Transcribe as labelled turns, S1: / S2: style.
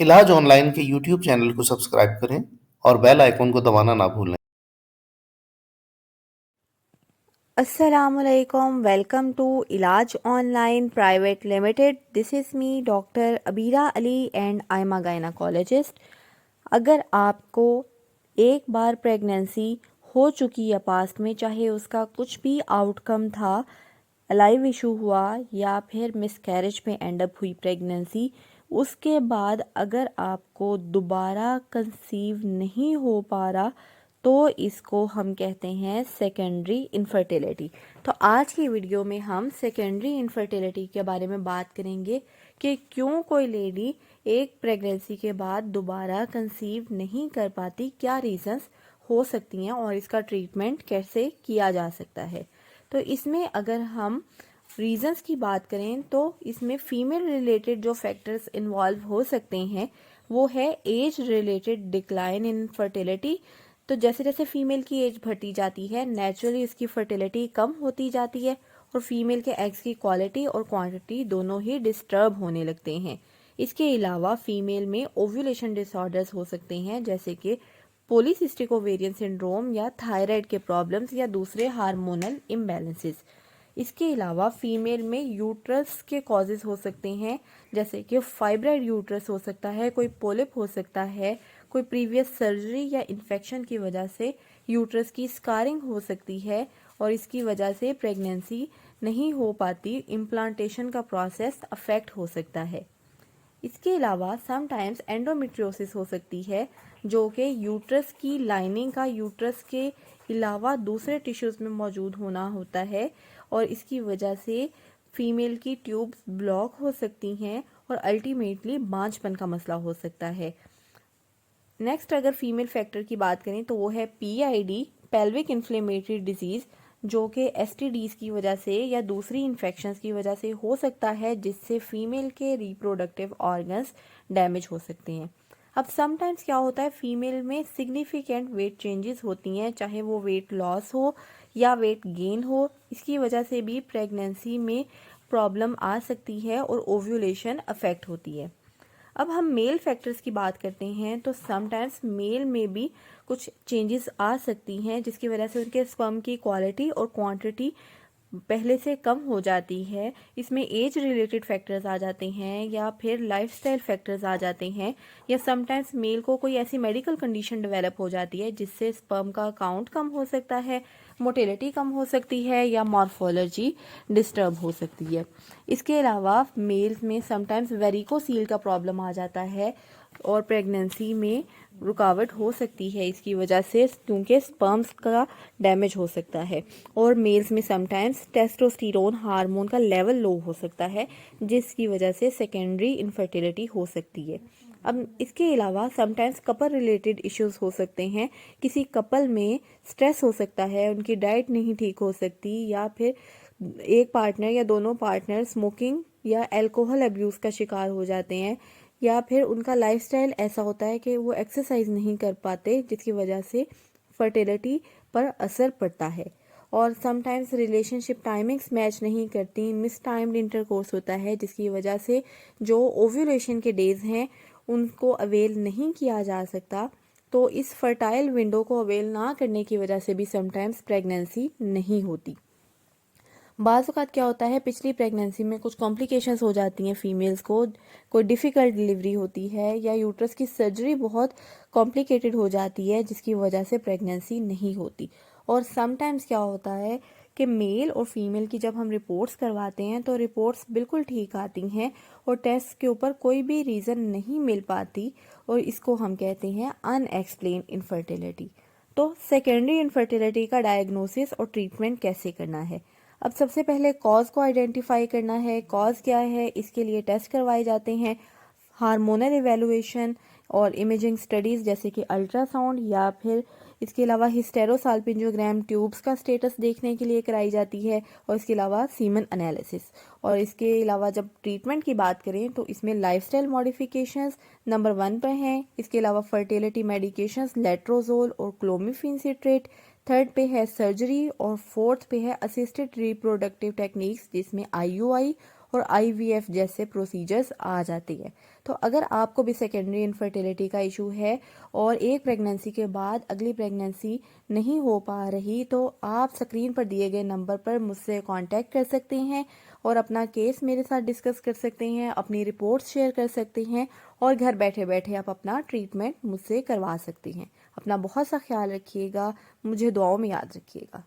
S1: इलाज ऑनलाइन के YouTube channel को सब्सक्राइब करें और बेल आइकन को दबाना ना भूलें।
S2: Assalamualaikum. Welcome to Ilaj Online Private Limited. This is me, Dr. Abira Ali, and I'm a gynecologist. अगर आपको एक बार प्रेगनेंसी हो चुकी है पास्ट में, चाहे उसका कुछ भी आउटकम था, लाइव इशू हुआ या फिर मिसकैरेज में एंड अप हुई प्रेगनेंसी, उसके बाद अगर आपको दोबारा कंसीव नहीं हो पा रहा तो इसको हम कहते हैं सेकेंडरी इनफर्टिलिटी। तो आज की वीडियो में हम सेकेंडरी इनफर्टिलिटी के बारे में बात करेंगे कि क्यों कोई लेडी एक प्रेगनेंसी के बाद दोबारा कंसीव नहीं कर पाती, क्या रीजंस हो सकती हैं और इसका ट्रीटमेंट कैसे किया जा सकता है। तो इसमें अगर हम रीजंस की बात करें तो इसमें फीमेल रिलेटेड जो फैक्टर्स इन्वॉल्व हो सकते हैं वो है age related decline in fertility. तो जैसे जैसे फीमेल की एज बढ़ती जाती है नेचुरली इसकी फर्टिलिटी कम होती जाती है और फीमेल के एग्स की क्वालिटी और क्वांटिटी दोनों ही डिस्टर्ब होने लगते हैं। इसके अलावा फीमेल में ओव्यूलेशन डिसऑर्डर्स हो सकते हैं जैसे कि पॉलीसिस्टिक ओवेरियन सिंड्रोम या थायराइड के प्रॉब्लम्स या दूसरे हार्मोनल इम्बैलेंसेस। इसके अलावा फीमेल में यूट्रस के कॉजेज हो सकते हैं जैसे कि फाइब्राइड यूट्रस हो सकता है, कोई पोलिप हो सकता है, कोई प्रीवियस सर्जरी या इन्फेक्शन की वजह से यूट्रस की स्कारिंग हो सकती है और इसकी वजह से प्रेगनेंसी नहीं हो पाती, इम्प्लांटेशन का प्रोसेस अफेक्ट हो सकता है। इसके अलावा समटाइम्स एंडोमेट्रियोसिस हो सकती है जो कि यूट्रस की लाइनिंग का यूट्रस के अलावा दूसरे टिश्यूज में मौजूद होना होता है और इसकी वजह से फीमेल की ट्यूब्स ब्लॉक हो सकती हैं और अल्टीमेटली बांझपन का मसला हो सकता है। नेक्स्ट अगर फीमेल फैक्टर की बात करें तो वो है पीआईडी, पेल्विक इन्फ्लेमेटरी डिजीज़, जो कि एसटीडीज की वजह से या दूसरी इन्फेक्शंस की वजह से हो सकता है जिससे फीमेल के रिप्रोडक्टिव ऑर्गन्स डैमेज हो सकते हैं। अब समटाइम्स क्या होता है फीमेल में सिग्निफिकेंट वेट चेंजेस होती हैं, चाहे वो वेट लॉस हो या वेट गेन हो, इसकी वजह से भी प्रेगनेंसी में प्रॉब्लम आ सकती है और ओव्यूलेशन अफेक्ट होती है। अब हम मेल फैक्टर्स की बात करते हैं तो समटाइम्स मेल में भी कुछ चेंजेस आ सकती हैं जिसकी वजह से उनके स्पर्म की क्वालिटी और क्वांटिटी पहले से कम हो जाती है। इसमें एज रिलेटेड फैक्टर्स आ जाते हैं या फिर लाइफस्टाइल फैक्टर्स आ जाते हैं या समटाइम्स मेल को कोई ऐसी मेडिकल कंडीशन डेवलप हो जाती है जिससे स्पर्म का काउंट कम हो सकता है, मोटिलिटी कम हो सकती है या मॉर्फोलॉजी डिस्टर्ब हो सकती है। इसके अलावा मेल्स में समटाइम्स वेरिकोसील का प्रॉब्लम आ जाता है और प्रेगनेंसी में रुकावट हो सकती है इसकी वजह से क्योंकि स्पर्म्स का डैमेज हो सकता है और मेल्स में समटाइम्स टेस्टोस्टेरोन हार्मोन का लेवल लो हो सकता है जिसकी वजह से सेकेंडरी इनफर्टिलिटी हो सकती है। अब इसके अलावा समटाइम्स कपल रिलेटेड इश्यूज हो सकते हैं, किसी कपल में स्ट्रेस हो सकता है, उनकी डाइट नहीं ठीक हो सकती या फिर एक पार्टनर या दोनों पार्टनर स्मोकिंग या अल्कोहल अब्यूज़ का शिकार हो जाते हैं या फिर उनका लाइफस्टाइल ऐसा होता है कि वो एक्सरसाइज नहीं कर पाते जिसकी वजह से फर्टिलिटी पर असर पड़ता है। और समटाइम्स रिलेशनशिप टाइमिंग्स मैच नहीं करती, मिस टाइम्ड इंटरकोर्स होता है जिसकी वजह से जो ओव्यूलेशन के डेज हैं उनको अवेल नहीं किया जा सकता। तो इस फर्टाइल विंडो को अवेल ना करने की वजह से भी समटाइम्स प्रेगनेंसी नहीं होती। बाज़ औक़ात क्या होता है पिछली प्रेगनेंसी में कुछ कॉम्प्लिकेशंस हो जाती हैं फीमेल्स को, कोई डिफ़िकल्ट डिलीवरी होती है या यूट्रस की सर्जरी बहुत कॉम्प्लिकेटेड हो जाती है जिसकी वजह से प्रेगनेंसी नहीं होती। और समटाइम्स क्या होता है कि मेल और फीमेल की जब हम रिपोर्ट्स करवाते हैं तो रिपोर्ट्स बिल्कुल ठीक आती हैं और टेस्ट के ऊपर कोई भी रीज़न नहीं मिल पाती और इसको हम कहते हैं अनएक्सप्लेन इनफर्टिलिटी। तो सेकेंडरी इनफर्टिलिटी का डायग्नोसिस और ट्रीटमेंट कैसे करना है। अब सबसे पहले कॉज को आइडेंटिफाई करना है, कॉज क्या है, इसके लिए टेस्ट करवाए जाते हैं, हार्मोनल इवेलुएशन और इमेजिंग स्टडीज़ जैसे कि अल्ट्रासाउंड या फिर इसके अलावा हिस्टेरोसाल्पिंजोग्राम ट्यूब्स का स्टेटस देखने के लिए कराई जाती है और इसके अलावा सीमन एनालिसिस। और इसके अलावा जब ट्रीटमेंट की बात करें तो इसमें लाइफस्टाइल मॉडिफिकेशंस नंबर 1 पर हैं, इसके अलावा फर्टिलिटी मेडिकेशंस लेट्रोजोल और क्लोमिफेन सिट्रेट, थर्ड पे है सर्जरी और फोर्थ पे है असिस्टेड रिप्रोडक्टिव टेक्निक्स जिसमें आईयूआई और IVF जैसे प्रोसीजर्स आ जाती है। तो अगर आपको भी सेकेंडरी इनफर्टिलिटी का इशू है और एक प्रेगनेंसी के बाद अगली प्रेगनेंसी नहीं हो पा रही, तो आप स्क्रीन पर दिए गए नंबर पर मुझसे कांटेक्ट कर सकते हैं और अपना केस मेरे साथ डिस्कस कर सकते हैं, अपनी रिपोर्ट्स शेयर कर सकते हैं और घर बैठे बैठे आप अपना ट्रीटमेंट मुझसे करवा सकती हैं। अपना बहुत सा ख्याल रखिएगा, मुझे दुआओं में याद रखिएगा।